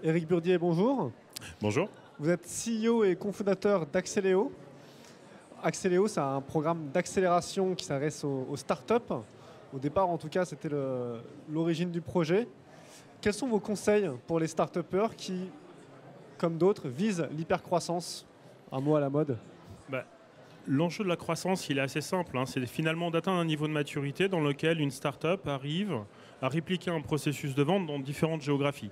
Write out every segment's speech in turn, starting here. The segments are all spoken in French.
Éric Burdier, bonjour. Bonjour. Vous êtes CEO et cofondateur d'Axeléo. Axeléo, c'est un programme d'accélération qui s'adresse aux startups. Au départ, en tout cas, c'était l'origine du projet. Quels sont vos conseils pour les start-upers qui, comme d'autres, visent l'hypercroissance? Un mot à la mode. L'enjeu de la croissance, il est assez simple. C'est finalement d'atteindre un niveau de maturité dans lequel une start-up arrive à répliquer un processus de vente dans différentes géographies.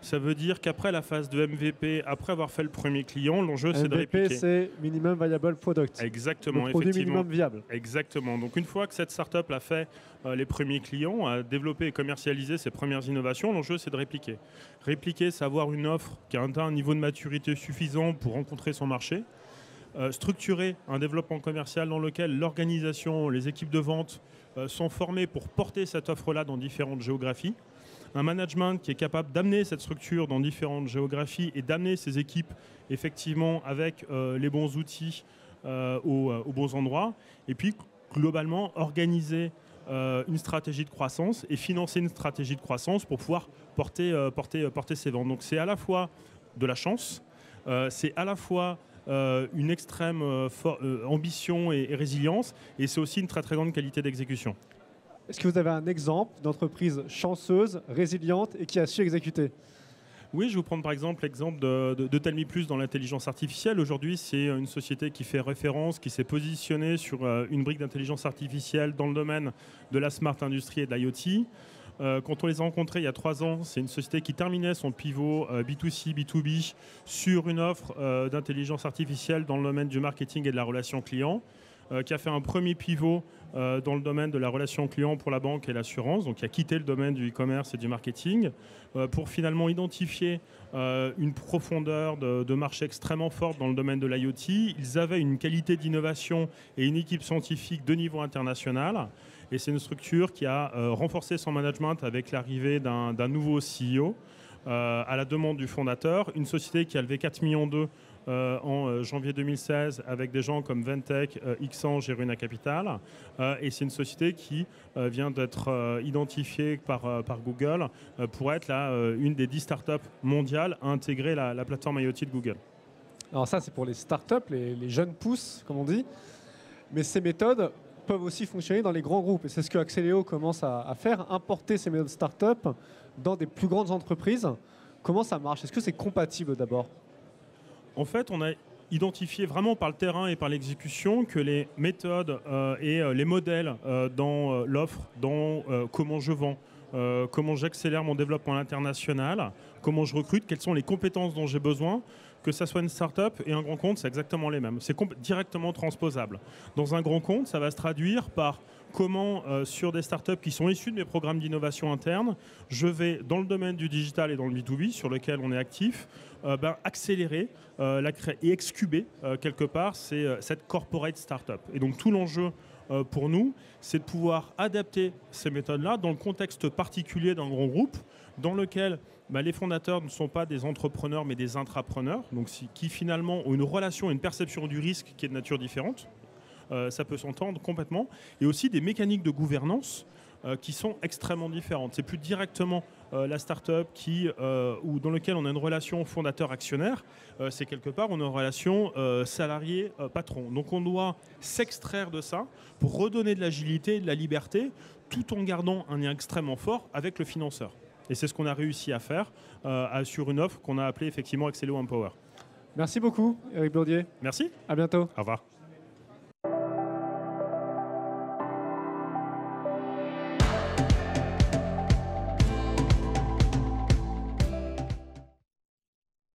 Ça veut dire qu'après la phase de MVP, après avoir fait le premier client, l'enjeu c'est de répliquer. MVP, c'est Minimum Viable Product. Exactement, le produit effectivement. minimum viable. Exactement. Donc une fois que cette startup a fait les premiers clients, a développé et commercialisé ses premières innovations, l'enjeu c'est de répliquer. Répliquer, c'est avoir une offre qui a atteint un niveau de maturité suffisant pour rencontrer son marché. Structurer un développement commercial dans lequel l'organisation, les équipes de vente sont formées pour porter cette offre-là dans différentes géographies. Un management qui est capable d'amener cette structure dans différentes géographies et d'amener ses équipes effectivement avec les bons outils aux bons endroits. Et puis globalement organiser une stratégie de croissance et financer une stratégie de croissance pour pouvoir porter ses ventes. Donc c'est à la fois de la chance, c'est à la fois une extrême ambition et résilience, et c'est aussi une très très grande qualité d'exécution. Est-ce que vous avez un exemple d'entreprise chanceuse, résiliente et qui a su exécuter? Oui, je vais vous prendre par exemple l'exemple de Tell Me Plus dans l'intelligence artificielle. Aujourd'hui, c'est une société qui fait référence, qui s'est positionnée sur une brique d'intelligence artificielle dans le domaine de la smart industry et de l'IoT. Quand on les a rencontrés il y a 3 ans, c'est une société qui terminait son pivot B2C, B2B sur une offre d'intelligence artificielle dans le domaine du marketing et de la relation client, qui a fait un premier pivot dans le domaine de la relation client pour la banque et l'assurance, donc qui a quitté le domaine du e-commerce et du marketing, pour finalement identifier une profondeur de marché extrêmement forte dans le domaine de l'IoT. Ils avaient une qualité d'innovation et une équipe scientifique de niveau international, et c'est une structure qui a renforcé son management avec l'arrivée d'un nouveau CEO à la demande du fondateur, une société qui a levé 4,2 millions en janvier 2016 avec des gens comme Ventec, Xange et Runa Capital. Et c'est une société qui vient d'être identifiée par Google pour être une des 10 startups mondiales à intégrer la plateforme IoT de Google. Alors ça, c'est pour les startups, les jeunes pousses, comme on dit. Mais ces méthodes peuvent aussi fonctionner dans les grands groupes. Et c'est ce que Axiléo commence à faire, importer ces méthodes startup dans des plus grandes entreprises. Comment ça marche? Est-ce que c'est compatible d'abord? En fait, on a identifié vraiment par le terrain et par l'exécution que les méthodes et les modèles dans l'offre, dans comment je vends, comment j'accélère mon développement à l'international, comment je recrute, quelles sont les compétences dont j'ai besoin, que ça soit une start-up et un grand compte, c'est exactement les mêmes. C'est directement transposable. Dans un grand compte, ça va se traduire par comment, sur des startups qui sont issues de mes programmes d'innovation interne, je vais, dans le domaine du digital et dans le B2B, sur lequel on est actif, accélérer et excuber, quelque part, cette corporate startup. Et donc, tout l'enjeu pour nous, c'est de pouvoir adapter ces méthodes-là dans le contexte particulier d'un grand groupe, dans lequel les fondateurs ne sont pas des entrepreneurs, mais des intrapreneurs, donc qui finalement ont une relation, une perception du risque qui est de nature différente. Ça peut s'entendre complètement. Et aussi des mécaniques de gouvernance qui sont extrêmement différentes. C'est plus directement la start-up ou dans laquelle on a une relation fondateur-actionnaire. C'est quelque part, on a une relation salarié-patron. Donc on doit s'extraire de ça pour redonner de l'agilité et de la liberté, tout en gardant un lien extrêmement fort avec le financeur. Et c'est ce qu'on a réussi à faire sur une offre qu'on a appelée effectivement Axiléo Empower. Merci beaucoup, Éric Burdier. Merci. À bientôt. Au revoir.